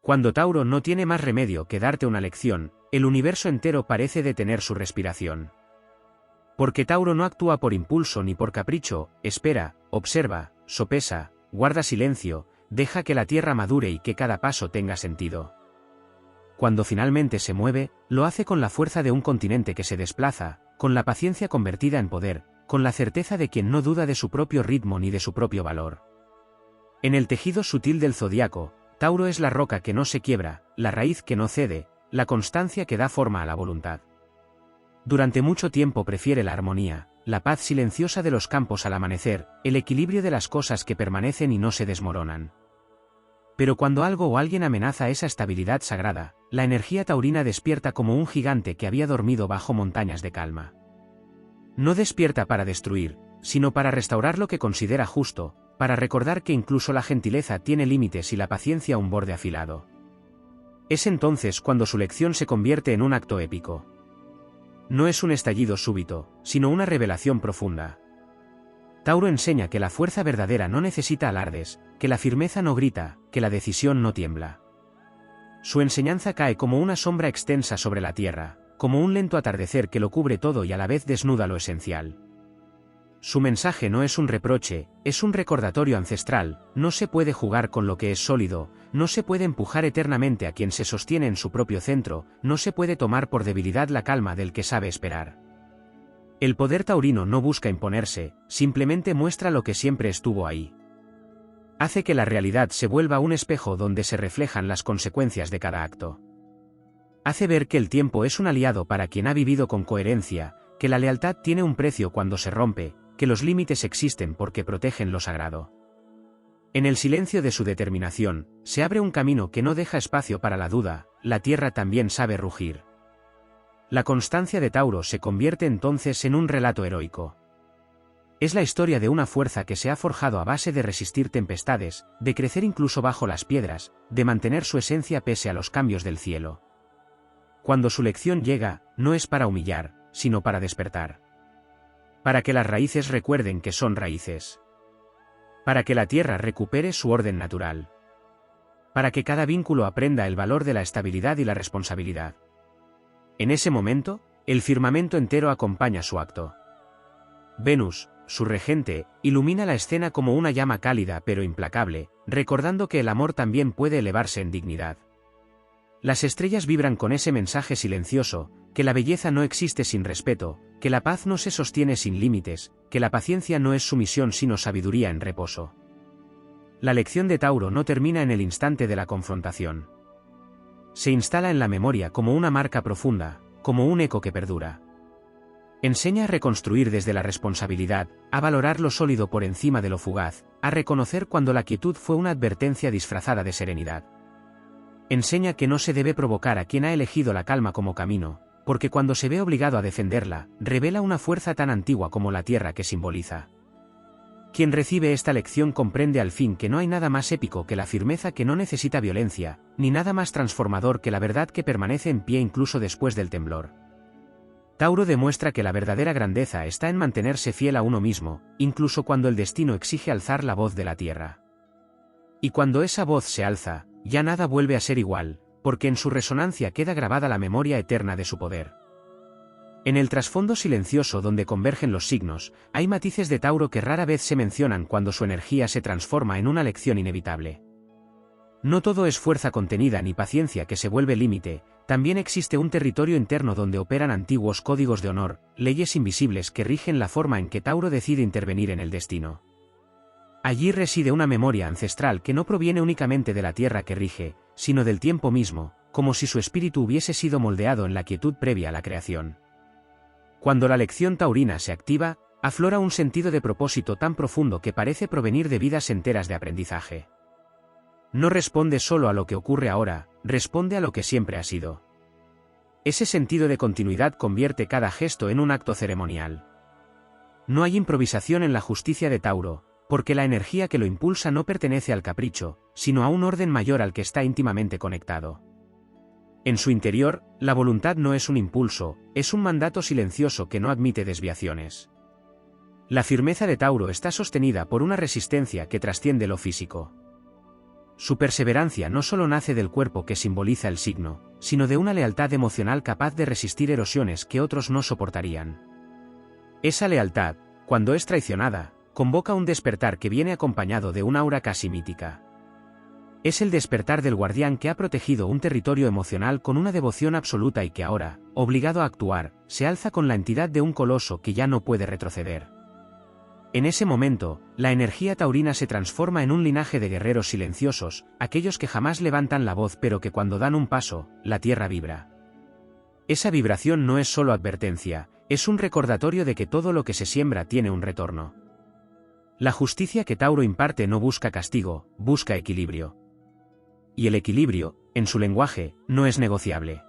Cuando Tauro no tiene más remedio que darte una lección, el universo entero parece detener su respiración. Porque Tauro no actúa por impulso ni por capricho, espera, observa, sopesa, guarda silencio, deja que la tierra madure y que cada paso tenga sentido. Cuando finalmente se mueve, lo hace con la fuerza de un continente que se desplaza, con la paciencia convertida en poder, con la certeza de quien no duda de su propio ritmo ni de su propio valor. En el tejido sutil del zodiaco, Tauro es la roca que no se quiebra, la raíz que no cede, la constancia que da forma a la voluntad. Durante mucho tiempo prefiere la armonía, la paz silenciosa de los campos al amanecer, el equilibrio de las cosas que permanecen y no se desmoronan. Pero cuando algo o alguien amenaza esa estabilidad sagrada, la energía taurina despierta como un gigante que había dormido bajo montañas de calma. No despierta para destruir, sino para restaurar lo que considera justo, para recordar que incluso la gentileza tiene límites y la paciencia un borde afilado. Es entonces cuando su lección se convierte en un acto épico. No es un estallido súbito, sino una revelación profunda. Tauro enseña que la fuerza verdadera no necesita alardes, que la firmeza no grita, que la decisión no tiembla. Su enseñanza cae como una sombra extensa sobre la tierra, como un lento atardecer que lo cubre todo y a la vez desnuda lo esencial. Su mensaje no es un reproche, es un recordatorio ancestral: no se puede jugar con lo que es sólido, no se puede empujar eternamente a quien se sostiene en su propio centro, no se puede tomar por debilidad la calma del que sabe esperar. El poder taurino no busca imponerse, simplemente muestra lo que siempre estuvo ahí. Hace que la realidad se vuelva un espejo donde se reflejan las consecuencias de cada acto. Hace ver que el tiempo es un aliado para quien ha vivido con coherencia, que la lealtad tiene un precio cuando se rompe, que los límites existen porque protegen lo sagrado. En el silencio de su determinación, se abre un camino que no deja espacio para la duda, la tierra también sabe rugir. La constancia de Tauro se convierte entonces en un relato heroico. Es la historia de una fuerza que se ha forjado a base de resistir tempestades, de crecer incluso bajo las piedras, de mantener su esencia pese a los cambios del cielo. Cuando su lección llega, no es para humillar, sino para despertar. Para que las raíces recuerden que son raíces. Para que la tierra recupere su orden natural. Para que cada vínculo aprenda el valor de la estabilidad y la responsabilidad. En ese momento, el firmamento entero acompaña su acto. Venus, su regente, ilumina la escena como una llama cálida pero implacable, recordando que el amor también puede elevarse en dignidad. Las estrellas vibran con ese mensaje silencioso, que la belleza no existe sin respeto, que la paz no se sostiene sin límites, que la paciencia no es sumisión sino sabiduría en reposo. La lección de Tauro no termina en el instante de la confrontación. Se instala en la memoria como una marca profunda, como un eco que perdura. Enseña a reconstruir desde la responsabilidad, a valorar lo sólido por encima de lo fugaz, a reconocer cuando la quietud fue una advertencia disfrazada de serenidad. Enseña que no se debe provocar a quien ha elegido la calma como camino, porque cuando se ve obligado a defenderla, revela una fuerza tan antigua como la tierra que simboliza. Quien recibe esta lección comprende al fin que no hay nada más épico que la firmeza que no necesita violencia, ni nada más transformador que la verdad que permanece en pie incluso después del temblor. Tauro demuestra que la verdadera grandeza está en mantenerse fiel a uno mismo, incluso cuando el destino exige alzar la voz de la tierra. Y cuando esa voz se alza, ya nada vuelve a ser igual, porque en su resonancia queda grabada la memoria eterna de su poder. En el trasfondo silencioso donde convergen los signos, hay matices de Tauro que rara vez se mencionan cuando su energía se transforma en una lección inevitable. No todo es fuerza contenida ni paciencia que se vuelve límite, también existe un territorio interno donde operan antiguos códigos de honor, leyes invisibles que rigen la forma en que Tauro decide intervenir en el destino. Allí reside una memoria ancestral que no proviene únicamente de la tierra que rige, sino del tiempo mismo, como si su espíritu hubiese sido moldeado en la quietud previa a la creación. Cuando la lección taurina se activa, aflora un sentido de propósito tan profundo que parece provenir de vidas enteras de aprendizaje. No responde solo a lo que ocurre ahora, responde a lo que siempre ha sido. Ese sentido de continuidad convierte cada gesto en un acto ceremonial. No hay improvisación en la justicia de Tauro, porque la energía que lo impulsa no pertenece al capricho, sino a un orden mayor al que está íntimamente conectado. En su interior, la voluntad no es un impulso, es un mandato silencioso que no admite desviaciones. La firmeza de Tauro está sostenida por una resistencia que trasciende lo físico. Su perseverancia no solo nace del cuerpo que simboliza el signo, sino de una lealtad emocional capaz de resistir erosiones que otros no soportarían. Esa lealtad, cuando es traicionada, convoca un despertar que viene acompañado de un aura casi mítica. Es el despertar del guardián que ha protegido un territorio emocional con una devoción absoluta y que ahora, obligado a actuar, se alza con la entidad de un coloso que ya no puede retroceder. En ese momento, la energía taurina se transforma en un linaje de guerreros silenciosos, aquellos que jamás levantan la voz pero que cuando dan un paso, la tierra vibra. Esa vibración no es solo advertencia, es un recordatorio de que todo lo que se siembra tiene un retorno. La justicia que Tauro imparte no busca castigo, busca equilibrio. Y el equilibrio, en su lenguaje, no es negociable.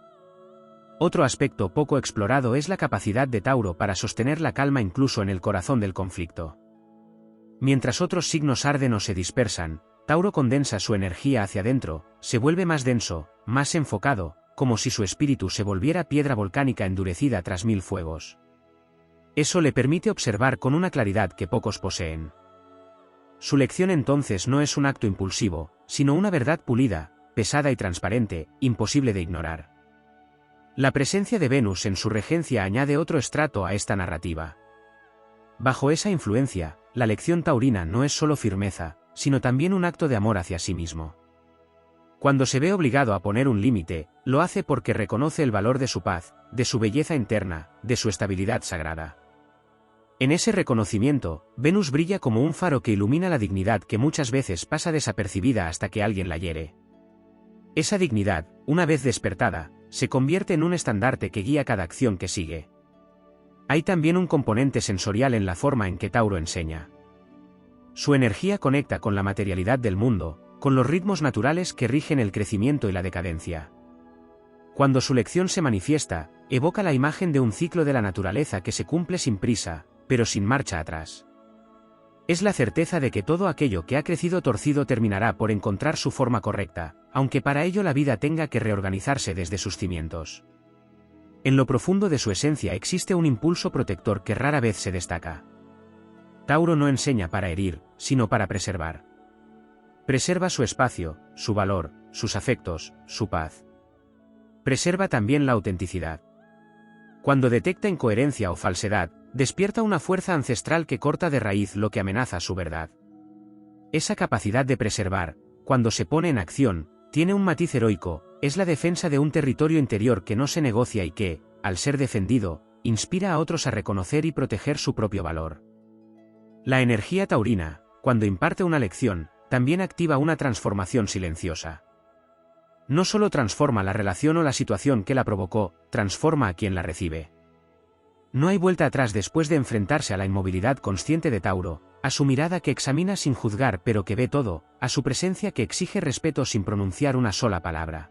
Otro aspecto poco explorado es la capacidad de Tauro para sostener la calma incluso en el corazón del conflicto. Mientras otros signos arden o se dispersan, Tauro condensa su energía hacia adentro, se vuelve más denso, más enfocado, como si su espíritu se volviera piedra volcánica endurecida tras 1000 fuegos. Eso le permite observar con una claridad que pocos poseen. Su lección entonces no es un acto impulsivo, sino una verdad pulida, pesada y transparente, imposible de ignorar. La presencia de Venus en su regencia añade otro estrato a esta narrativa. Bajo esa influencia, la lección taurina no es solo firmeza, sino también un acto de amor hacia sí mismo. Cuando se ve obligado a poner un límite, lo hace porque reconoce el valor de su paz, de su belleza interna, de su estabilidad sagrada. En ese reconocimiento, Venus brilla como un faro que ilumina la dignidad que muchas veces pasa desapercibida hasta que alguien la hiere. Esa dignidad, una vez despertada, se convierte en un estandarte que guía cada acción que sigue. Hay también un componente sensorial en la forma en que Tauro enseña. Su energía conecta con la materialidad del mundo, con los ritmos naturales que rigen el crecimiento y la decadencia. Cuando su lección se manifiesta, evoca la imagen de un ciclo de la naturaleza que se cumple sin prisa, pero sin marcha atrás. Es la certeza de que todo aquello que ha crecido torcido terminará por encontrar su forma correcta, aunque para ello la vida tenga que reorganizarse desde sus cimientos. En lo profundo de su esencia existe un impulso protector que rara vez se destaca. Tauro no enseña para herir, sino para preservar. Preserva su espacio, su valor, sus afectos, su paz. Preserva también la autenticidad. Cuando detecta incoherencia o falsedad, despierta una fuerza ancestral que corta de raíz lo que amenaza su verdad. Esa capacidad de preservar, cuando se pone en acción, tiene un matiz heroico, es la defensa de un territorio interior que no se negocia y que, al ser defendido, inspira a otros a reconocer y proteger su propio valor. La energía taurina, cuando imparte una lección, también activa una transformación silenciosa. No solo transforma la relación o la situación que la provocó, transforma a quien la recibe. No hay vuelta atrás después de enfrentarse a la inmovilidad consciente de Tauro, a su mirada que examina sin juzgar pero que ve todo, a su presencia que exige respeto sin pronunciar una sola palabra.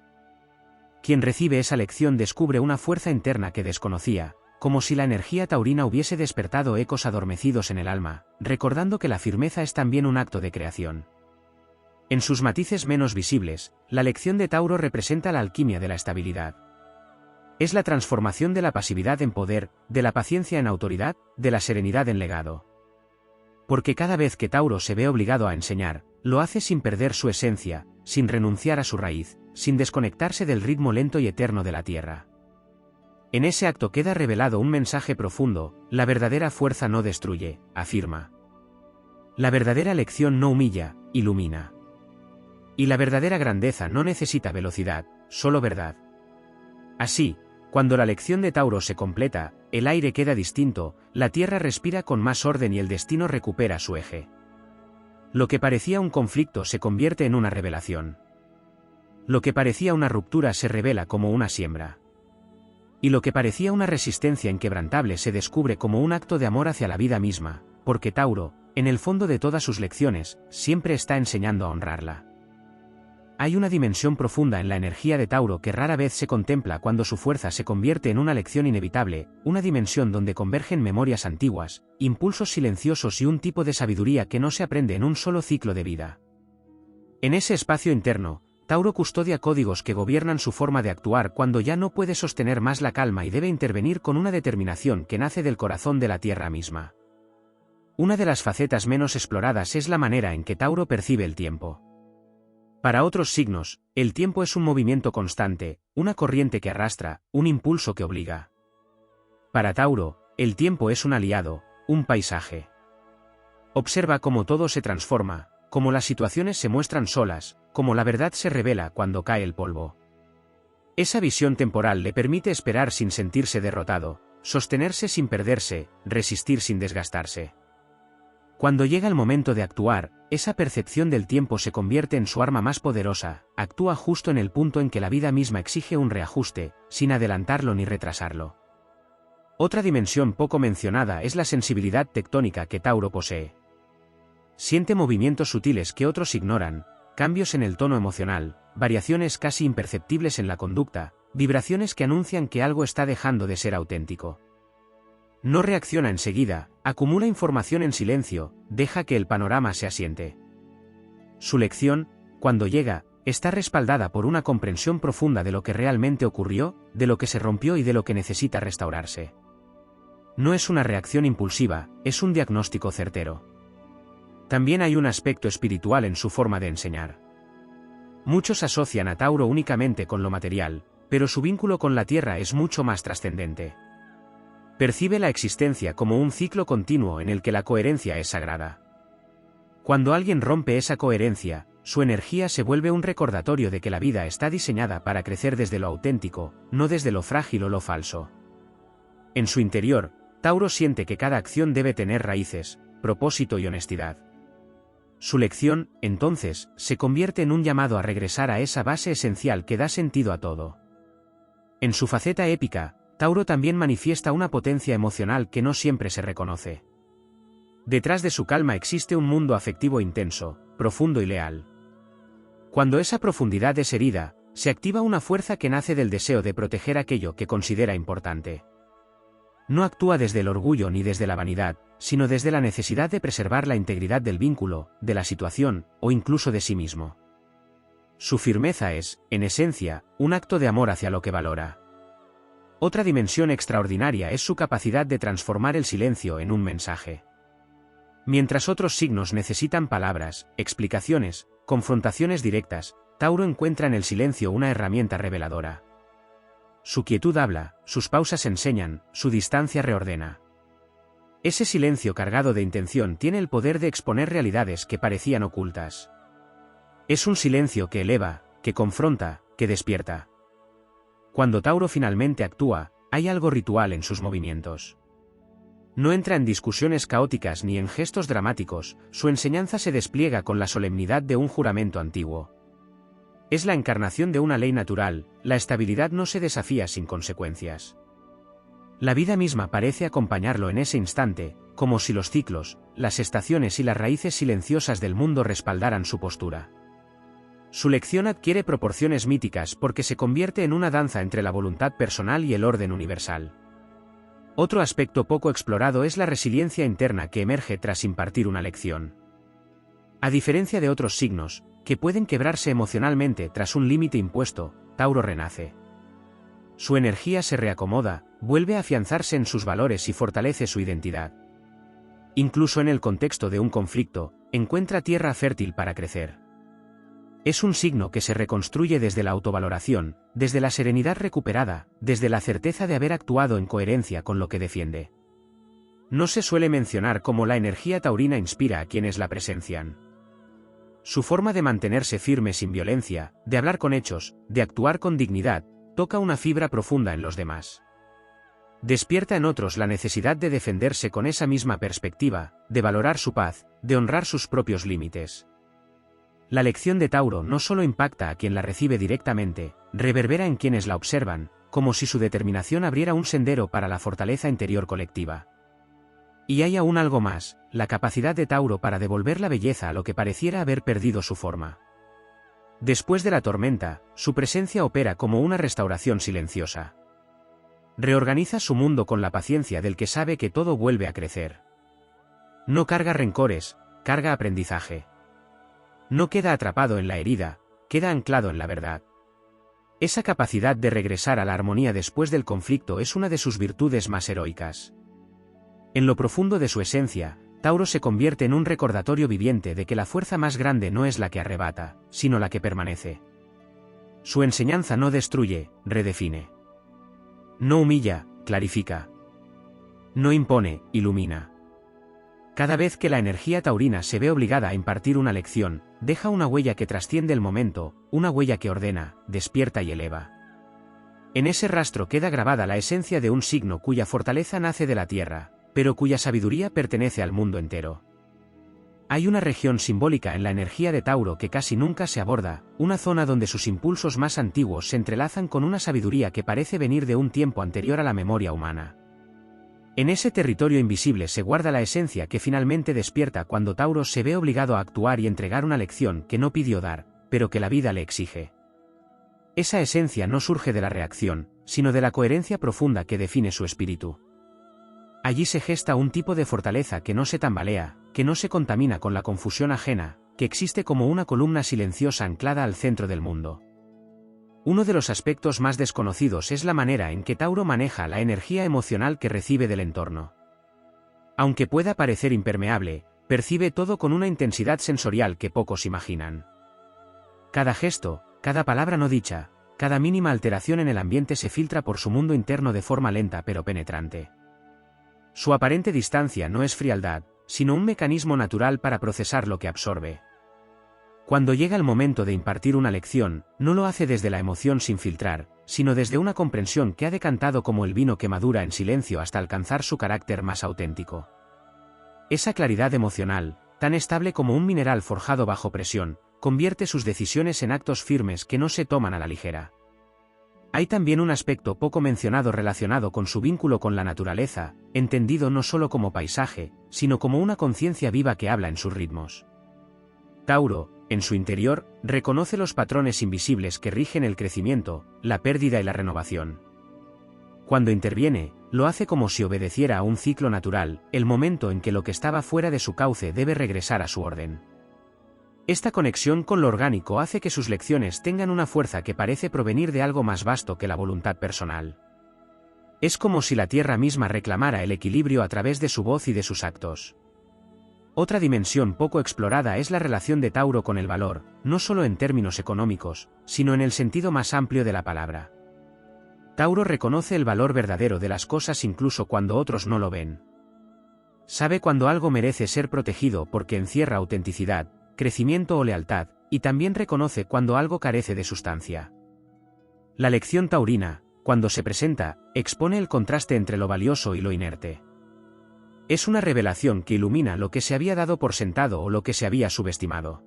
Quien recibe esa lección descubre una fuerza interna que desconocía, como si la energía taurina hubiese despertado ecos adormecidos en el alma, recordando que la firmeza es también un acto de creación. En sus matices menos visibles, la lección de Tauro representa la alquimia de la estabilidad. Es la transformación de la pasividad en poder, de la paciencia en autoridad, de la serenidad en legado. Porque cada vez que Tauro se ve obligado a enseñar, lo hace sin perder su esencia, sin renunciar a su raíz, sin desconectarse del ritmo lento y eterno de la tierra. En ese acto queda revelado un mensaje profundo: la verdadera fuerza no destruye, afirma. La verdadera lección no humilla, ilumina. Y la verdadera grandeza no necesita velocidad, solo verdad. Así, cuando la lección de Tauro se completa, el aire queda distinto, la tierra respira con más orden y el destino recupera su eje. Lo que parecía un conflicto se convierte en una revelación. Lo que parecía una ruptura se revela como una siembra. Y lo que parecía una resistencia inquebrantable se descubre como un acto de amor hacia la vida misma, porque Tauro, en el fondo de todas sus lecciones, siempre está enseñando a honrarla. Hay una dimensión profunda en la energía de Tauro que rara vez se contempla cuando su fuerza se convierte en una lección inevitable, una dimensión donde convergen memorias antiguas, impulsos silenciosos y un tipo de sabiduría que no se aprende en un solo ciclo de vida. En ese espacio interno, Tauro custodia códigos que gobiernan su forma de actuar cuando ya no puede sostener más la calma y debe intervenir con una determinación que nace del corazón de la tierra misma. Una de las facetas menos exploradas es la manera en que Tauro percibe el tiempo. Para otros signos, el tiempo es un movimiento constante, una corriente que arrastra, un impulso que obliga. Para Tauro, el tiempo es un aliado, un paisaje. Observa cómo todo se transforma, cómo las situaciones se muestran solas, cómo la verdad se revela cuando cae el polvo. Esa visión temporal le permite esperar sin sentirse derrotado, sostenerse sin perderse, resistir sin desgastarse. Cuando llega el momento de actuar, esa percepción del tiempo se convierte en su arma más poderosa, actúa justo en el punto en que la vida misma exige un reajuste, sin adelantarlo ni retrasarlo. Otra dimensión poco mencionada es la sensibilidad tectónica que Tauro posee. Siente movimientos sutiles que otros ignoran, cambios en el tono emocional, variaciones casi imperceptibles en la conducta, vibraciones que anuncian que algo está dejando de ser auténtico. No reacciona enseguida, acumula información en silencio, deja que el panorama se asiente. Su lección, cuando llega, está respaldada por una comprensión profunda de lo que realmente ocurrió, de lo que se rompió y de lo que necesita restaurarse. No es una reacción impulsiva, es un diagnóstico certero. También hay un aspecto espiritual en su forma de enseñar. Muchos asocian a Tauro únicamente con lo material, pero su vínculo con la Tierra es mucho más trascendente. Percibe la existencia como un ciclo continuo en el que la coherencia es sagrada. Cuando alguien rompe esa coherencia, su energía se vuelve un recordatorio de que la vida está diseñada para crecer desde lo auténtico, no desde lo frágil o lo falso. En su interior, Tauro siente que cada acción debe tener raíces, propósito y honestidad. Su lección, entonces, se convierte en un llamado a regresar a esa base esencial que da sentido a todo. En su faceta épica, Tauro también manifiesta una potencia emocional que no siempre se reconoce. Detrás de su calma existe un mundo afectivo intenso, profundo y leal. Cuando esa profundidad es herida, se activa una fuerza que nace del deseo de proteger aquello que considera importante. No actúa desde el orgullo ni desde la vanidad, sino desde la necesidad de preservar la integridad del vínculo, de la situación, o incluso de sí mismo. Su firmeza es, en esencia, un acto de amor hacia lo que valora. Otra dimensión extraordinaria es su capacidad de transformar el silencio en un mensaje. Mientras otros signos necesitan palabras, explicaciones, confrontaciones directas, Tauro encuentra en el silencio una herramienta reveladora. Su quietud habla, sus pausas enseñan, su distancia reordena. Ese silencio cargado de intención tiene el poder de exponer realidades que parecían ocultas. Es un silencio que eleva, que confronta, que despierta. Cuando Tauro finalmente actúa, hay algo ritual en sus movimientos. No entra en discusiones caóticas ni en gestos dramáticos, su enseñanza se despliega con la solemnidad de un juramento antiguo. Es la encarnación de una ley natural, la estabilidad no se desafía sin consecuencias. La vida misma parece acompañarlo en ese instante, como si los ciclos, las estaciones y las raíces silenciosas del mundo respaldaran su postura. Su lección adquiere proporciones míticas porque se convierte en una danza entre la voluntad personal y el orden universal. Otro aspecto poco explorado es la resiliencia interna que emerge tras impartir una lección. A diferencia de otros signos, que pueden quebrarse emocionalmente tras un límite impuesto, Tauro renace. Su energía se reacomoda, vuelve a afianzarse en sus valores y fortalece su identidad. Incluso en el contexto de un conflicto, encuentra tierra fértil para crecer. Es un signo que se reconstruye desde la autovaloración, desde la serenidad recuperada, desde la certeza de haber actuado en coherencia con lo que defiende. No se suele mencionar cómo la energía taurina inspira a quienes la presencian. Su forma de mantenerse firme sin violencia, de hablar con hechos, de actuar con dignidad, toca una fibra profunda en los demás. Despierta en otros la necesidad de defenderse con esa misma perspectiva, de valorar su paz, de honrar sus propios límites. La lección de Tauro no solo impacta a quien la recibe directamente, reverbera en quienes la observan, como si su determinación abriera un sendero para la fortaleza interior colectiva. Y hay aún algo más, la capacidad de Tauro para devolver la belleza a lo que pareciera haber perdido su forma. Después de la tormenta, su presencia opera como una restauración silenciosa. Reorganiza su mundo con la paciencia del que sabe que todo vuelve a crecer. No carga rencores, carga aprendizaje. No queda atrapado en la herida, queda anclado en la verdad. Esa capacidad de regresar a la armonía después del conflicto es una de sus virtudes más heroicas. En lo profundo de su esencia, Tauro se convierte en un recordatorio viviente de que la fuerza más grande no es la que arrebata, sino la que permanece. Su enseñanza no destruye, redefine. No humilla, clarifica. No impone, ilumina. Cada vez que la energía taurina se ve obligada a impartir una lección, deja una huella que trasciende el momento, una huella que ordena, despierta y eleva. En ese rastro queda grabada la esencia de un signo cuya fortaleza nace de la tierra, pero cuya sabiduría pertenece al mundo entero. Hay una región simbólica en la energía de Tauro que casi nunca se aborda, una zona donde sus impulsos más antiguos se entrelazan con una sabiduría que parece venir de un tiempo anterior a la memoria humana. En ese territorio invisible se guarda la esencia que finalmente despierta cuando Tauro se ve obligado a actuar y entregar una lección que no pidió dar, pero que la vida le exige. Esa esencia no surge de la reacción, sino de la coherencia profunda que define su espíritu. Allí se gesta un tipo de fortaleza que no se tambalea, que no se contamina con la confusión ajena, que existe como una columna silenciosa anclada al centro del mundo. Uno de los aspectos más desconocidos es la manera en que Tauro maneja la energía emocional que recibe del entorno. Aunque pueda parecer impermeable, percibe todo con una intensidad sensorial que pocos imaginan. Cada gesto, cada palabra no dicha, cada mínima alteración en el ambiente se filtra por su mundo interno de forma lenta pero penetrante. Su aparente distancia no es frialdad, sino un mecanismo natural para procesar lo que absorbe. Cuando llega el momento de impartir una lección, no lo hace desde la emoción sin filtrar, sino desde una comprensión que ha decantado como el vino que madura en silencio hasta alcanzar su carácter más auténtico. Esa claridad emocional, tan estable como un mineral forjado bajo presión, convierte sus decisiones en actos firmes que no se toman a la ligera. Hay también un aspecto poco mencionado relacionado con su vínculo con la naturaleza, entendido no solo como paisaje, sino como una conciencia viva que habla en sus ritmos. Tauro, en su interior, reconoce los patrones invisibles que rigen el crecimiento, la pérdida y la renovación. Cuando interviene, lo hace como si obedeciera a un ciclo natural, el momento en que lo que estaba fuera de su cauce debe regresar a su orden. Esta conexión con lo orgánico hace que sus lecciones tengan una fuerza que parece provenir de algo más vasto que la voluntad personal. Es como si la tierra misma reclamara el equilibrio a través de su voz y de sus actos. Otra dimensión poco explorada es la relación de Tauro con el valor, no solo en términos económicos, sino en el sentido más amplio de la palabra. Tauro reconoce el valor verdadero de las cosas incluso cuando otros no lo ven. Sabe cuando algo merece ser protegido porque encierra autenticidad, crecimiento o lealtad, y también reconoce cuando algo carece de sustancia. La lección taurina, cuando se presenta, expone el contraste entre lo valioso y lo inerte. Es una revelación que ilumina lo que se había dado por sentado o lo que se había subestimado.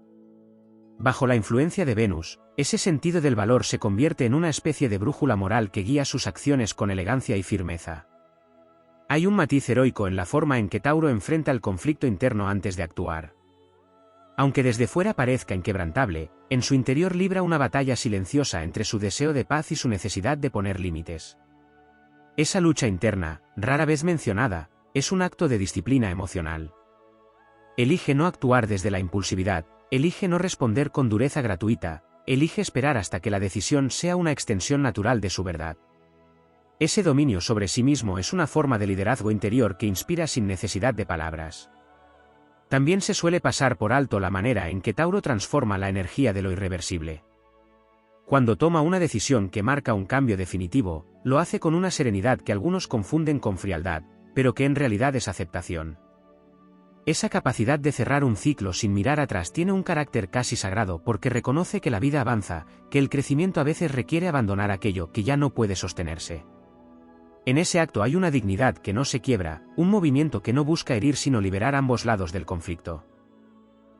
Bajo la influencia de Venus, ese sentido del valor se convierte en una especie de brújula moral que guía sus acciones con elegancia y firmeza. Hay un matiz heroico en la forma en que Tauro enfrenta el conflicto interno antes de actuar. Aunque desde fuera parezca inquebrantable, en su interior libra una batalla silenciosa entre su deseo de paz y su necesidad de poner límites. Esa lucha interna, rara vez mencionada, es un acto de disciplina emocional. Elige no actuar desde la impulsividad, elige no responder con dureza gratuita, elige esperar hasta que la decisión sea una extensión natural de su verdad. Ese dominio sobre sí mismo es una forma de liderazgo interior que inspira sin necesidad de palabras. También se suele pasar por alto la manera en que Tauro transforma la energía de lo irreversible. Cuando toma una decisión que marca un cambio definitivo, lo hace con una serenidad que algunos confunden con frialdad, pero que en realidad es aceptación. Esa capacidad de cerrar un ciclo sin mirar atrás tiene un carácter casi sagrado porque reconoce que la vida avanza, que el crecimiento a veces requiere abandonar aquello que ya no puede sostenerse. En ese acto hay una dignidad que no se quiebra, un movimiento que no busca herir sino liberar ambos lados del conflicto.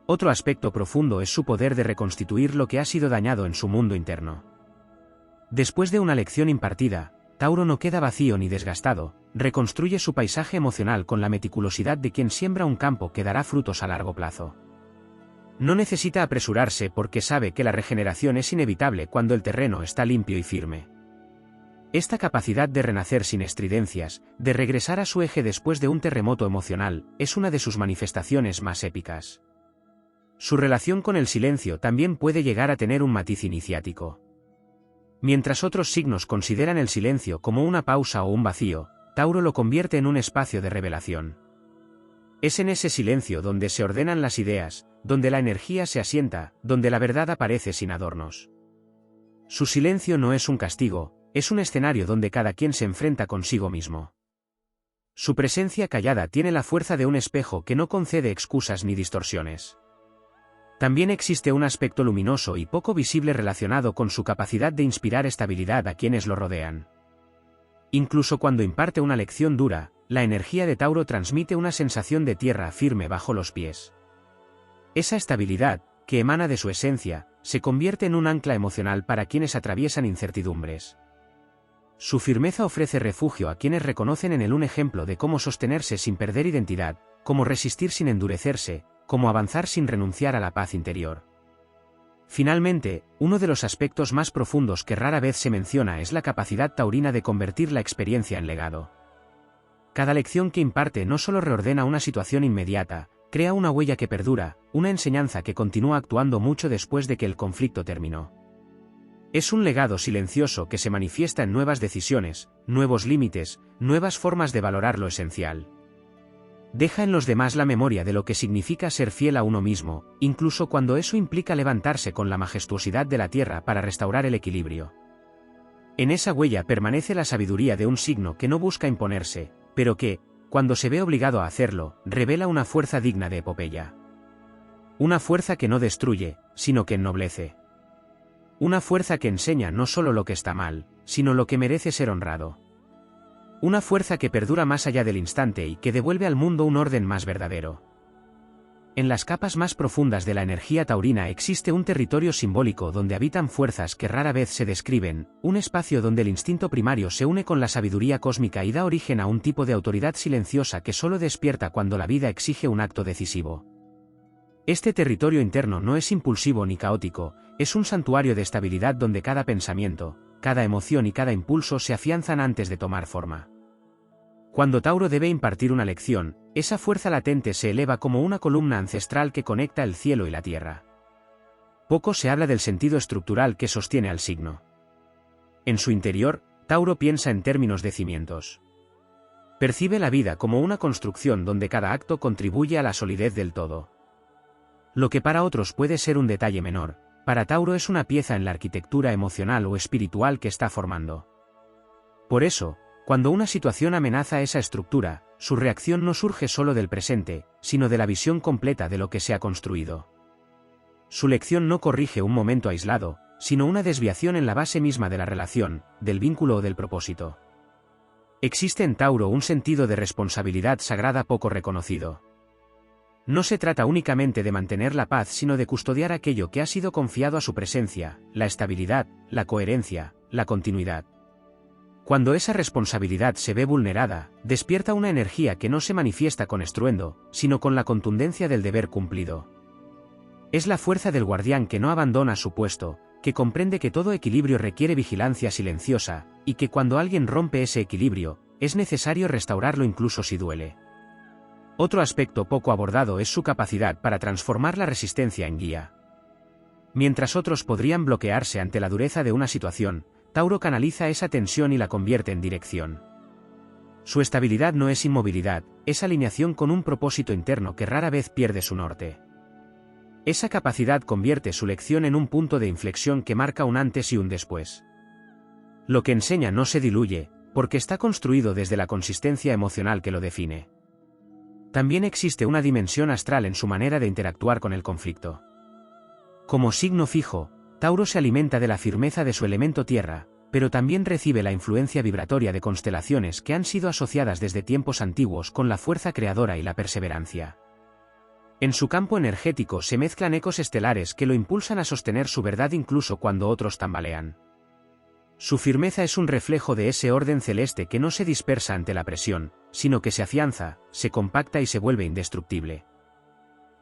Otro aspecto profundo es su poder de reconstituir lo que ha sido dañado en su mundo interno. Después de una lección impartida, Tauro no queda vacío ni desgastado, reconstruye su paisaje emocional con la meticulosidad de quien siembra un campo que dará frutos a largo plazo. No necesita apresurarse porque sabe que la regeneración es inevitable cuando el terreno está limpio y firme. Esta capacidad de renacer sin estridencias, de regresar a su eje después de un terremoto emocional, es una de sus manifestaciones más épicas. Su relación con el silencio también puede llegar a tener un matiz iniciático. Mientras otros signos consideran el silencio como una pausa o un vacío, Tauro lo convierte en un espacio de revelación. Es en ese silencio donde se ordenan las ideas, donde la energía se asienta, donde la verdad aparece sin adornos. Su silencio no es un castigo, es un escenario donde cada quien se enfrenta consigo mismo. Su presencia callada tiene la fuerza de un espejo que no concede excusas ni distorsiones. También existe un aspecto luminoso y poco visible relacionado con su capacidad de inspirar estabilidad a quienes lo rodean. Incluso cuando imparte una lección dura, la energía de Tauro transmite una sensación de tierra firme bajo los pies. Esa estabilidad, que emana de su esencia, se convierte en un ancla emocional para quienes atraviesan incertidumbres. Su firmeza ofrece refugio a quienes reconocen en él un ejemplo de cómo sostenerse sin perder identidad, cómo resistir sin endurecerse, cómo avanzar sin renunciar a la paz interior. Finalmente, uno de los aspectos más profundos que rara vez se menciona es la capacidad taurina de convertir la experiencia en legado. Cada lección que imparte no solo reordena una situación inmediata, crea una huella que perdura, una enseñanza que continúa actuando mucho después de que el conflicto terminó. Es un legado silencioso que se manifiesta en nuevas decisiones, nuevos límites, nuevas formas de valorar lo esencial. Deja en los demás la memoria de lo que significa ser fiel a uno mismo, incluso cuando eso implica levantarse con la majestuosidad de la tierra para restaurar el equilibrio. En esa huella permanece la sabiduría de un signo que no busca imponerse, pero que, cuando se ve obligado a hacerlo, revela una fuerza digna de epopeya. Una fuerza que no destruye, sino que ennoblece. Una fuerza que enseña no solo lo que está mal, sino lo que merece ser honrado. Una fuerza que perdura más allá del instante y que devuelve al mundo un orden más verdadero. En las capas más profundas de la energía taurina existe un territorio simbólico donde habitan fuerzas que rara vez se describen, un espacio donde el instinto primario se une con la sabiduría cósmica y da origen a un tipo de autoridad silenciosa que solo despierta cuando la vida exige un acto decisivo. Este territorio interno no es impulsivo ni caótico, es un santuario de estabilidad donde cada pensamiento, cada emoción y cada impulso se afianzan antes de tomar forma. Cuando Tauro debe impartir una lección, esa fuerza latente se eleva como una columna ancestral que conecta el cielo y la tierra. Poco se habla del sentido estructural que sostiene al signo. En su interior, Tauro piensa en términos de cimientos. Percibe la vida como una construcción donde cada acto contribuye a la solidez del todo. Lo que para otros puede ser un detalle menor, para Tauro es una pieza en la arquitectura emocional o espiritual que está formando. Por eso, cuando una situación amenaza esa estructura, su reacción no surge solo del presente, sino de la visión completa de lo que se ha construido. Su lección no corrige un momento aislado, sino una desviación en la base misma de la relación, del vínculo o del propósito. Existe en Tauro un sentido de responsabilidad sagrada poco reconocido. No se trata únicamente de mantener la paz, sino de custodiar aquello que ha sido confiado a su presencia, la estabilidad, la coherencia, la continuidad. Cuando esa responsabilidad se ve vulnerada, despierta una energía que no se manifiesta con estruendo, sino con la contundencia del deber cumplido. Es la fuerza del guardián que no abandona su puesto, que comprende que todo equilibrio requiere vigilancia silenciosa, y que cuando alguien rompe ese equilibrio, es necesario restaurarlo incluso si duele. Otro aspecto poco abordado es su capacidad para transformar la resistencia en guía. Mientras otros podrían bloquearse ante la dureza de una situación, Tauro canaliza esa tensión y la convierte en dirección. Su estabilidad no es inmovilidad, es alineación con un propósito interno que rara vez pierde su norte. Esa capacidad convierte su lección en un punto de inflexión que marca un antes y un después. Lo que enseña no se diluye, porque está construido desde la consistencia emocional que lo define. También existe una dimensión astral en su manera de interactuar con el conflicto. Como signo fijo, Tauro se alimenta de la firmeza de su elemento tierra, pero también recibe la influencia vibratoria de constelaciones que han sido asociadas desde tiempos antiguos con la fuerza creadora y la perseverancia. En su campo energético se mezclan ecos estelares que lo impulsan a sostener su verdad incluso cuando otros tambalean. Su firmeza es un reflejo de ese orden celeste que no se dispersa ante la presión, sino que se afianza, se compacta y se vuelve indestructible.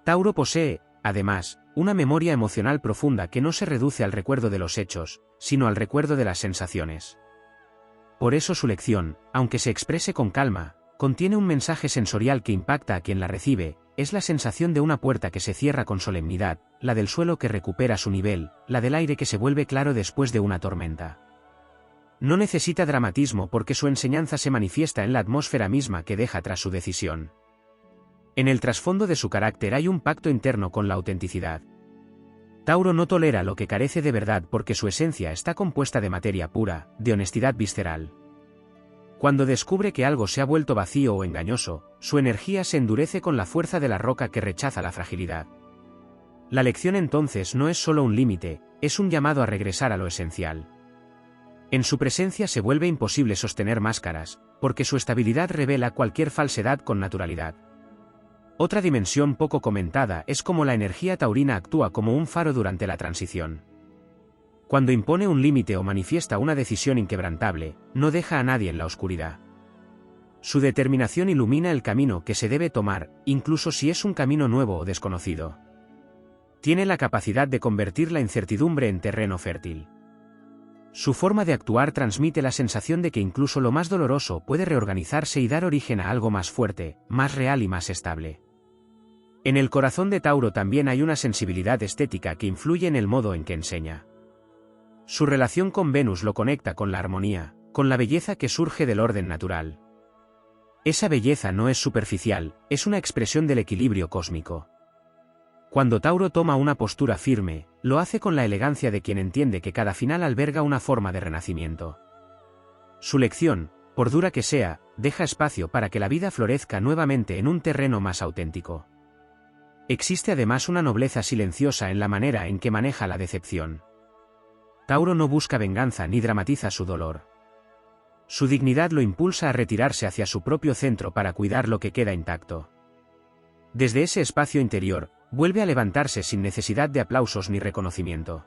Tauro posee, además, una memoria emocional profunda que no se reduce al recuerdo de los hechos, sino al recuerdo de las sensaciones. Por eso su lección, aunque se exprese con calma, contiene un mensaje sensorial que impacta a quien la recibe, es la sensación de una puerta que se cierra con solemnidad, la del suelo que recupera su nivel, la del aire que se vuelve claro después de una tormenta. No necesita dramatismo porque su enseñanza se manifiesta en la atmósfera misma que deja tras su decisión. En el trasfondo de su carácter hay un pacto interno con la autenticidad. Tauro no tolera lo que carece de verdad porque su esencia está compuesta de materia pura, de honestidad visceral. Cuando descubre que algo se ha vuelto vacío o engañoso, su energía se endurece con la fuerza de la roca que rechaza la fragilidad. La lección entonces no es solo un límite, es un llamado a regresar a lo esencial. En su presencia se vuelve imposible sostener máscaras, porque su estabilidad revela cualquier falsedad con naturalidad. Otra dimensión poco comentada es cómo la energía taurina actúa como un faro durante la transición. Cuando impone un límite o manifiesta una decisión inquebrantable, no deja a nadie en la oscuridad. Su determinación ilumina el camino que se debe tomar, incluso si es un camino nuevo o desconocido. Tiene la capacidad de convertir la incertidumbre en terreno fértil. Su forma de actuar transmite la sensación de que incluso lo más doloroso puede reorganizarse y dar origen a algo más fuerte, más real y más estable. En el corazón de Tauro también hay una sensibilidad estética que influye en el modo en que enseña. Su relación con Venus lo conecta con la armonía, con la belleza que surge del orden natural. Esa belleza no es superficial, es una expresión del equilibrio cósmico. Cuando Tauro toma una postura firme, lo hace con la elegancia de quien entiende que cada final alberga una forma de renacimiento. Su lección, por dura que sea, deja espacio para que la vida florezca nuevamente en un terreno más auténtico. Existe además una nobleza silenciosa en la manera en que maneja la decepción. Tauro no busca venganza ni dramatiza su dolor. Su dignidad lo impulsa a retirarse hacia su propio centro para cuidar lo que queda intacto. Desde ese espacio interior, vuelve a levantarse sin necesidad de aplausos ni reconocimiento.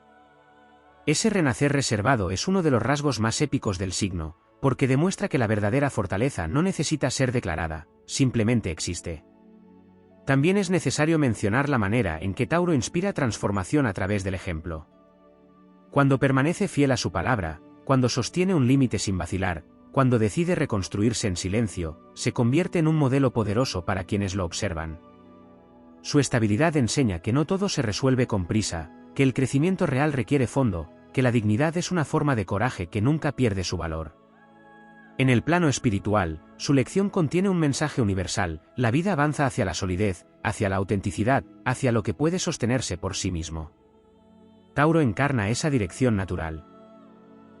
Ese renacer reservado es uno de los rasgos más épicos del signo, porque demuestra que la verdadera fortaleza no necesita ser declarada, simplemente existe. También es necesario mencionar la manera en que Tauro inspira transformación a través del ejemplo. Cuando permanece fiel a su palabra, cuando sostiene un límite sin vacilar, cuando decide reconstruirse en silencio, se convierte en un modelo poderoso para quienes lo observan. Su estabilidad enseña que no todo se resuelve con prisa, que el crecimiento real requiere fondo, que la dignidad es una forma de coraje que nunca pierde su valor. En el plano espiritual, su lección contiene un mensaje universal: la vida avanza hacia la solidez, hacia la autenticidad, hacia lo que puede sostenerse por sí mismo. Tauro encarna esa dirección natural.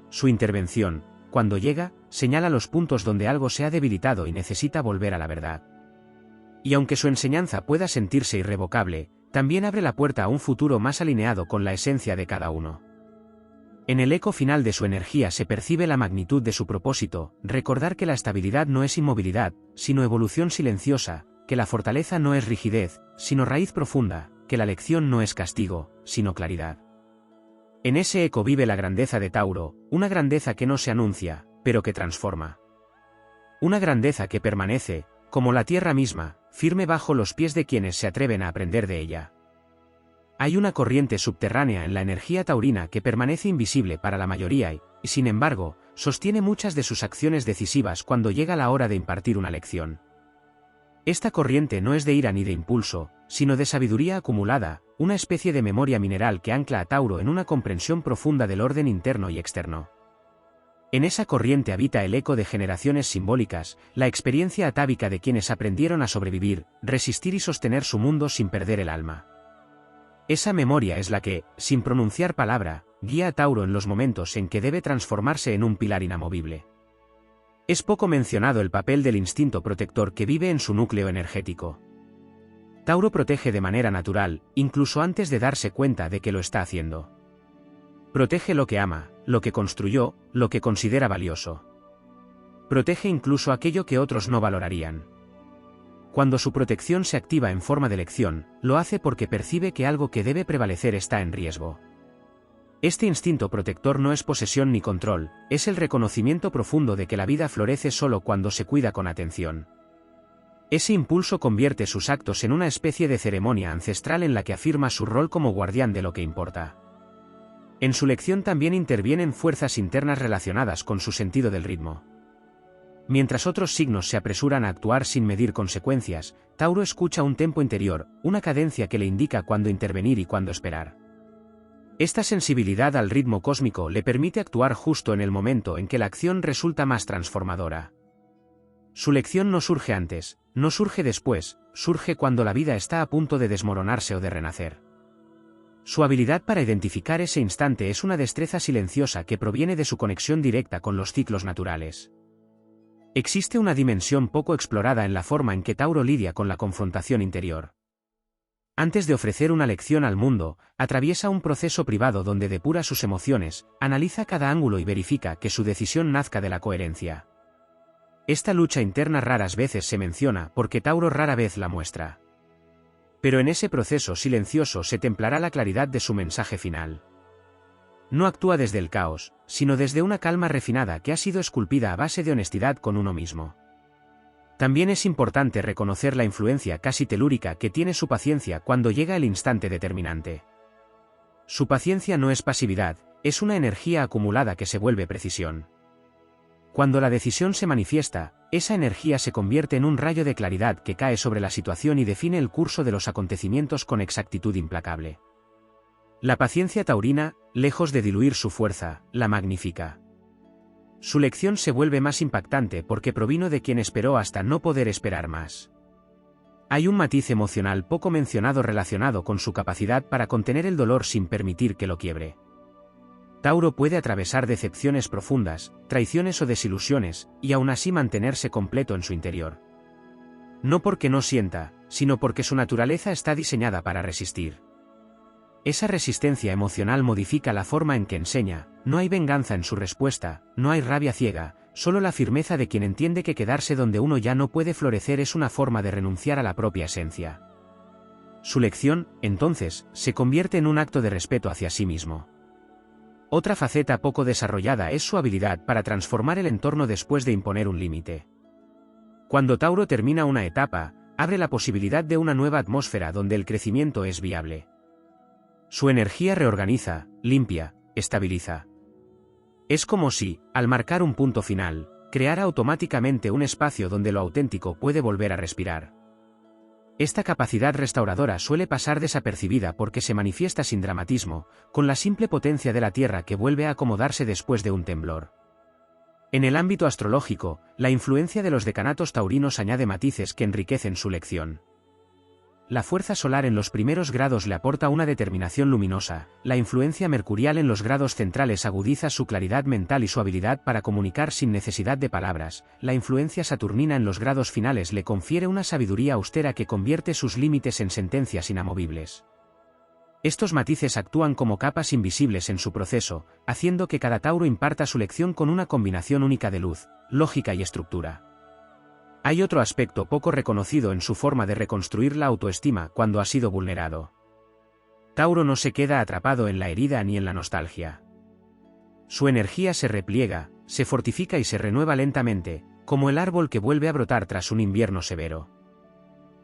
Su intervención, cuando llega, señala los puntos donde algo se ha debilitado y necesita volver a la verdad. Y aunque su enseñanza pueda sentirse irrevocable, también abre la puerta a un futuro más alineado con la esencia de cada uno. En el eco final de su energía se percibe la magnitud de su propósito: recordar que la estabilidad no es inmovilidad, sino evolución silenciosa, que la fortaleza no es rigidez, sino raíz profunda, que la lección no es castigo, sino claridad. En ese eco vive la grandeza de Tauro, una grandeza que no se anuncia, pero que transforma. Una grandeza que permanece, como la tierra misma, firme bajo los pies de quienes se atreven a aprender de ella. Hay una corriente subterránea en la energía taurina que permanece invisible para la mayoría y, sin embargo, sostiene muchas de sus acciones decisivas cuando llega la hora de impartir una lección. Esta corriente no es de ira ni de impulso, sino de sabiduría acumulada, una especie de memoria mineral que ancla a Tauro en una comprensión profunda del orden interno y externo. En esa corriente habita el eco de generaciones simbólicas, la experiencia atávica de quienes aprendieron a sobrevivir, resistir y sostener su mundo sin perder el alma. Esa memoria es la que, sin pronunciar palabra, guía a Tauro en los momentos en que debe transformarse en un pilar inamovible. Es poco mencionado el papel del instinto protector que vive en su núcleo energético. Tauro protege de manera natural, incluso antes de darse cuenta de que lo está haciendo. Protege lo que ama, lo que construyó, lo que considera valioso. Protege incluso aquello que otros no valorarían. Cuando su protección se activa en forma de elección, lo hace porque percibe que algo que debe prevalecer está en riesgo. Este instinto protector no es posesión ni control, es el reconocimiento profundo de que la vida florece solo cuando se cuida con atención. Ese impulso convierte sus actos en una especie de ceremonia ancestral en la que afirma su rol como guardián de lo que importa. En su lección también intervienen fuerzas internas relacionadas con su sentido del ritmo. Mientras otros signos se apresuran a actuar sin medir consecuencias, Tauro escucha un tempo interior, una cadencia que le indica cuándo intervenir y cuándo esperar. Esta sensibilidad al ritmo cósmico le permite actuar justo en el momento en que la acción resulta más transformadora. Su lección no surge antes, no surge después, surge cuando la vida está a punto de desmoronarse o de renacer. Su habilidad para identificar ese instante es una destreza silenciosa que proviene de su conexión directa con los ciclos naturales. Existe una dimensión poco explorada en la forma en que Tauro lidia con la confrontación interior. Antes de ofrecer una lección al mundo, atraviesa un proceso privado donde depura sus emociones, analiza cada ángulo y verifica que su decisión nazca de la coherencia. Esta lucha interna raras veces se menciona porque Tauro rara vez la muestra. Pero en ese proceso silencioso se templará la claridad de su mensaje final. No actúa desde el caos, sino desde una calma refinada que ha sido esculpida a base de honestidad con uno mismo. También es importante reconocer la influencia casi telúrica que tiene su paciencia cuando llega el instante determinante. Su paciencia no es pasividad, es una energía acumulada que se vuelve precisión. Cuando la decisión se manifiesta, esa energía se convierte en un rayo de claridad que cae sobre la situación y define el curso de los acontecimientos con exactitud implacable. La paciencia taurina, lejos de diluir su fuerza, la magnifica. Su lección se vuelve más impactante porque provino de quien esperó hasta no poder esperar más. Hay un matiz emocional poco mencionado relacionado con su capacidad para contener el dolor sin permitir que lo quiebre. Tauro puede atravesar decepciones profundas, traiciones o desilusiones, y aún así mantenerse completo en su interior. No porque no sienta, sino porque su naturaleza está diseñada para resistir. Esa resistencia emocional modifica la forma en que enseña, no hay venganza en su respuesta, no hay rabia ciega, solo la firmeza de quien entiende que quedarse donde uno ya no puede florecer es una forma de renunciar a la propia esencia. Su lección, entonces, se convierte en un acto de respeto hacia sí mismo. Otra faceta poco desarrollada es su habilidad para transformar el entorno después de imponer un límite. Cuando Tauro termina una etapa, abre la posibilidad de una nueva atmósfera donde el crecimiento es viable. Su energía reorganiza, limpia, estabiliza. Es como si, al marcar un punto final, creara automáticamente un espacio donde lo auténtico puede volver a respirar. Esta capacidad restauradora suele pasar desapercibida porque se manifiesta sin dramatismo, con la simple potencia de la Tierra que vuelve a acomodarse después de un temblor. En el ámbito astrológico, la influencia de los decanatos taurinos añade matices que enriquecen su lección. La fuerza solar en los primeros grados le aporta una determinación luminosa, la influencia mercurial en los grados centrales agudiza su claridad mental y su habilidad para comunicar sin necesidad de palabras, la influencia saturnina en los grados finales le confiere una sabiduría austera que convierte sus límites en sentencias inamovibles. Estos matices actúan como capas invisibles en su proceso, haciendo que cada Tauro imparta su lección con una combinación única de luz, lógica y estructura. Hay otro aspecto poco reconocido en su forma de reconstruir la autoestima cuando ha sido vulnerado. Tauro no se queda atrapado en la herida ni en la nostalgia. Su energía se repliega, se fortifica y se renueva lentamente, como el árbol que vuelve a brotar tras un invierno severo.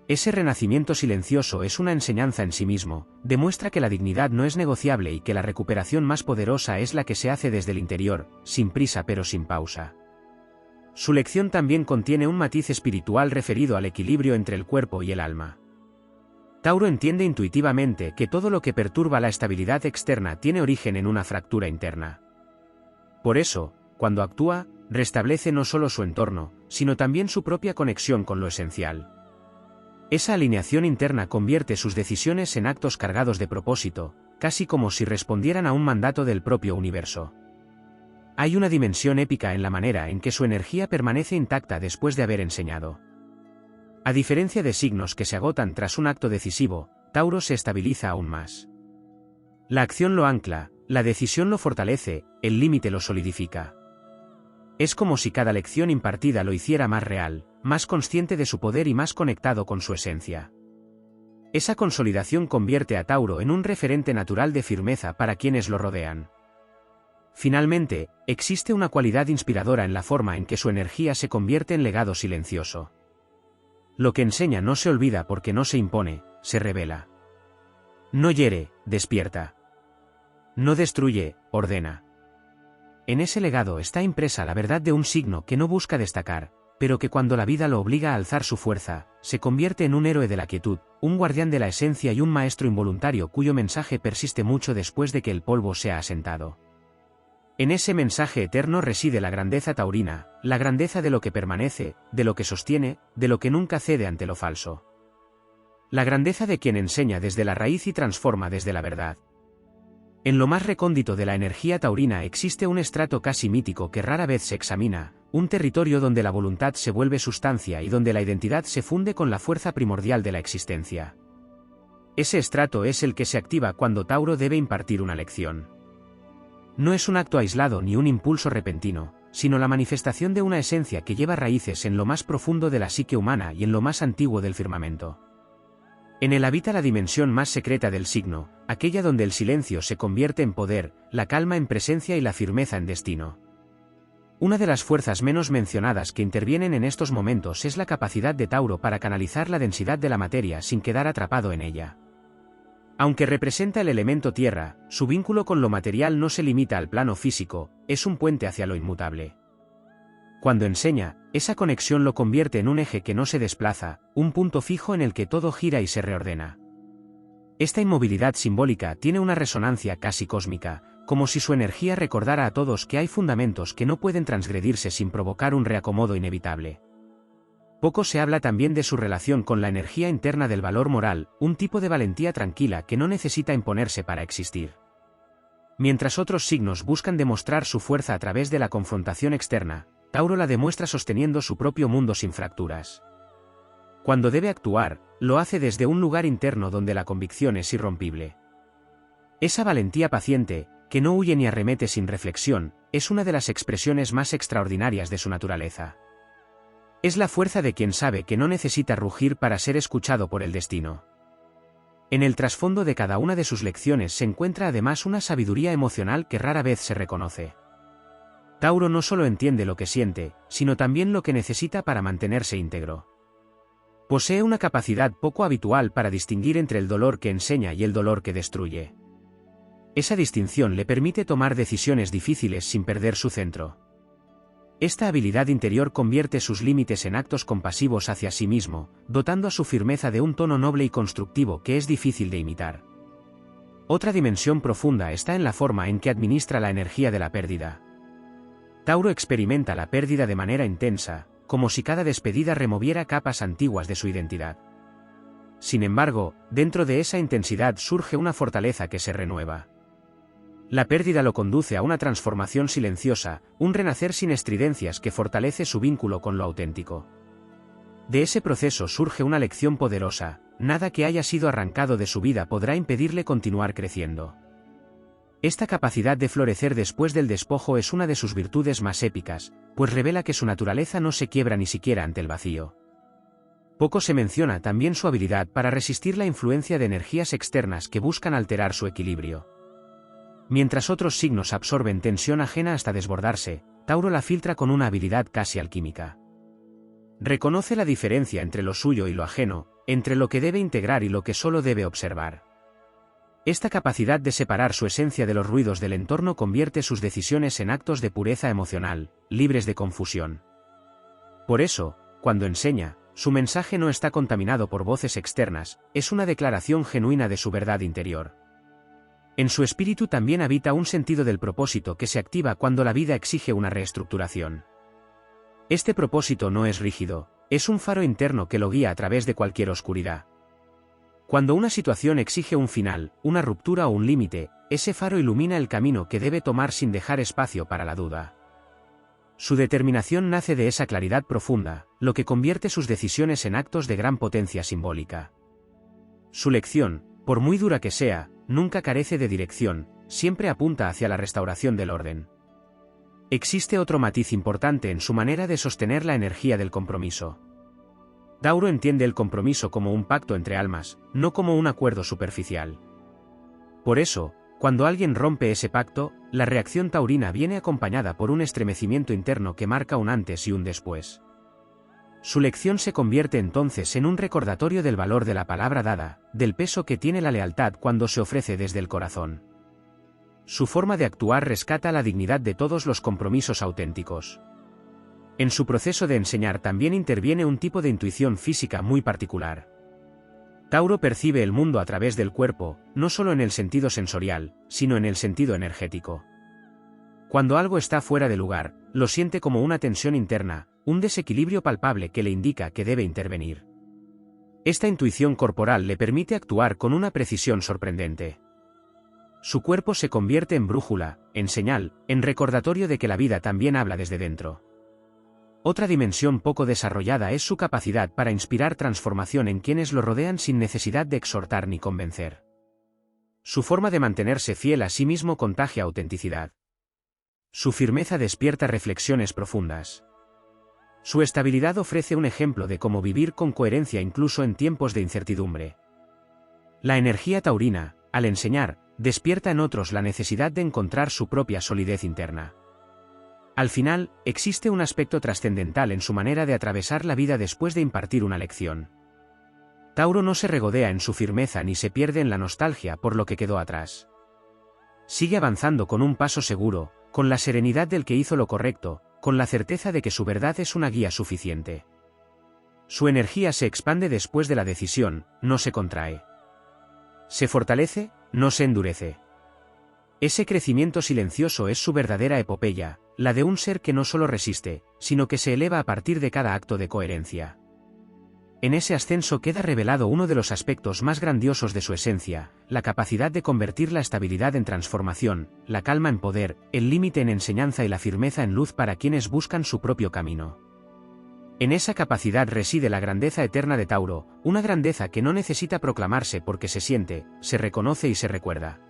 Ese renacimiento silencioso es una enseñanza en sí mismo, demuestra que la dignidad no es negociable y que la recuperación más poderosa es la que se hace desde el interior, sin prisa pero sin pausa. Su lección también contiene un matiz espiritual referido al equilibrio entre el cuerpo y el alma. Tauro entiende intuitivamente que todo lo que perturba la estabilidad externa tiene origen en una fractura interna. Por eso, cuando actúa, restablece no solo su entorno, sino también su propia conexión con lo esencial. Esa alineación interna convierte sus decisiones en actos cargados de propósito, casi como si respondieran a un mandato del propio universo. Hay una dimensión épica en la manera en que su energía permanece intacta después de haber enseñado. A diferencia de signos que se agotan tras un acto decisivo, Tauro se estabiliza aún más. La acción lo ancla, la decisión lo fortalece, el límite lo solidifica. Es como si cada lección impartida lo hiciera más real, más consciente de su poder y más conectado con su esencia. Esa consolidación convierte a Tauro en un referente natural de firmeza para quienes lo rodean. Finalmente, existe una cualidad inspiradora en la forma en que su energía se convierte en legado silencioso. Lo que enseña no se olvida porque no se impone, se revela. No hiere, despierta. No destruye, ordena. En ese legado está impresa la verdad de un signo que no busca destacar, pero que cuando la vida lo obliga a alzar su fuerza, se convierte en un héroe de la quietud, un guardián de la esencia y un maestro involuntario cuyo mensaje persiste mucho después de que el polvo se ha asentado. En ese mensaje eterno reside la grandeza taurina, la grandeza de lo que permanece, de lo que sostiene, de lo que nunca cede ante lo falso. la grandeza de quien enseña desde la raíz y transforma desde la verdad. En lo más recóndito de la energía taurina existe un estrato casi mítico que rara vez se examina, un territorio donde la voluntad se vuelve sustancia y donde la identidad se funde con la fuerza primordial de la existencia. Ese estrato es el que se activa cuando Tauro debe impartir una lección. No es un acto aislado ni un impulso repentino, sino la manifestación de una esencia que lleva raíces en lo más profundo de la psique humana y en lo más antiguo del firmamento. En él habita la dimensión más secreta del signo, aquella donde el silencio se convierte en poder, la calma en presencia y la firmeza en destino. Una de las fuerzas menos mencionadas que intervienen en estos momentos es la capacidad de Tauro para canalizar la densidad de la materia sin quedar atrapado en ella. Aunque representa el elemento tierra, su vínculo con lo material no se limita al plano físico, es un puente hacia lo inmutable. Cuando enseña, esa conexión lo convierte en un eje que no se desplaza, un punto fijo en el que todo gira y se reordena. Esta inmovilidad simbólica tiene una resonancia casi cósmica, como si su energía recordara a todos que hay fundamentos que no pueden transgredirse sin provocar un reacomodo inevitable. Poco se habla también de su relación con la energía interna del valor moral, un tipo de valentía tranquila que no necesita imponerse para existir. Mientras otros signos buscan demostrar su fuerza a través de la confrontación externa, Tauro la demuestra sosteniendo su propio mundo sin fracturas. Cuando debe actuar, lo hace desde un lugar interno donde la convicción es irrompible. Esa valentía paciente, que no huye ni arremete sin reflexión, es una de las expresiones más extraordinarias de su naturaleza. Es la fuerza de quien sabe que no necesita rugir para ser escuchado por el destino. En el trasfondo de cada una de sus lecciones se encuentra además una sabiduría emocional que rara vez se reconoce. Tauro no solo entiende lo que siente, sino también lo que necesita para mantenerse íntegro. Posee una capacidad poco habitual para distinguir entre el dolor que enseña y el dolor que destruye. Esa distinción le permite tomar decisiones difíciles sin perder su centro. Esta habilidad interior convierte sus límites en actos compasivos hacia sí mismo, dotando a su firmeza de un tono noble y constructivo que es difícil de imitar. Otra dimensión profunda está en la forma en que administra la energía de la pérdida. Tauro experimenta la pérdida de manera intensa, como si cada despedida removiera capas antiguas de su identidad. Sin embargo, dentro de esa intensidad surge una fortaleza que se renueva. La pérdida lo conduce a una transformación silenciosa, un renacer sin estridencias que fortalece su vínculo con lo auténtico. De ese proceso surge una lección poderosa: nada que haya sido arrancado de su vida podrá impedirle continuar creciendo. Esta capacidad de florecer después del despojo es una de sus virtudes más épicas, pues revela que su naturaleza no se quiebra ni siquiera ante el vacío. Poco se menciona también su habilidad para resistir la influencia de energías externas que buscan alterar su equilibrio. Mientras otros signos absorben tensión ajena hasta desbordarse, Tauro la filtra con una habilidad casi alquímica. Reconoce la diferencia entre lo suyo y lo ajeno, entre lo que debe integrar y lo que solo debe observar. Esta capacidad de separar su esencia de los ruidos del entorno convierte sus decisiones en actos de pureza emocional, libres de confusión. Por eso, cuando enseña, su mensaje no está contaminado por voces externas, es una declaración genuina de su verdad interior. En su espíritu también habita un sentido del propósito que se activa cuando la vida exige una reestructuración. Este propósito no es rígido, es un faro interno que lo guía a través de cualquier oscuridad. Cuando una situación exige un final, una ruptura o un límite, ese faro ilumina el camino que debe tomar sin dejar espacio para la duda. Su determinación nace de esa claridad profunda, lo que convierte sus decisiones en actos de gran potencia simbólica. Su lección, por muy dura que sea, nunca carece de dirección, siempre apunta hacia la restauración del orden. Existe otro matiz importante en su manera de sostener la energía del compromiso. Tauro entiende el compromiso como un pacto entre almas, no como un acuerdo superficial. Por eso, cuando alguien rompe ese pacto, la reacción taurina viene acompañada por un estremecimiento interno que marca un antes y un después. Su lección se convierte entonces en un recordatorio del valor de la palabra dada, del peso que tiene la lealtad cuando se ofrece desde el corazón. Su forma de actuar rescata la dignidad de todos los compromisos auténticos. En su proceso de enseñar también interviene un tipo de intuición física muy particular. Tauro percibe el mundo a través del cuerpo, no solo en el sentido sensorial, sino en el sentido energético. Cuando algo está fuera de lugar, lo siente como una tensión interna, un desequilibrio palpable que le indica que debe intervenir. Esta intuición corporal le permite actuar con una precisión sorprendente. Su cuerpo se convierte en brújula, en señal, en recordatorio de que la vida también habla desde dentro. Otra dimensión poco desarrollada es su capacidad para inspirar transformación en quienes lo rodean sin necesidad de exhortar ni convencer. Su forma de mantenerse fiel a sí mismo contagia autenticidad. Su firmeza despierta reflexiones profundas. Su estabilidad ofrece un ejemplo de cómo vivir con coherencia incluso en tiempos de incertidumbre. La energía taurina, al enseñar, despierta en otros la necesidad de encontrar su propia solidez interna. Al final, existe un aspecto trascendental en su manera de atravesar la vida después de impartir una lección. Tauro no se regodea en su firmeza ni se pierde en la nostalgia por lo que quedó atrás. Sigue avanzando con un paso seguro, con la serenidad del que hizo lo correcto, con la certeza de que su verdad es una guía suficiente. Su energía se expande después de la decisión, no se contrae. Se fortalece, no se endurece. Ese crecimiento silencioso es su verdadera epopeya, la de un ser que no solo resiste, sino que se eleva a partir de cada acto de coherencia. En ese ascenso queda revelado uno de los aspectos más grandiosos de su esencia, la capacidad de convertir la estabilidad en transformación, la calma en poder, el límite en enseñanza y la firmeza en luz para quienes buscan su propio camino. En esa capacidad reside la grandeza eterna de Tauro, una grandeza que no necesita proclamarse porque se siente, se reconoce y se recuerda.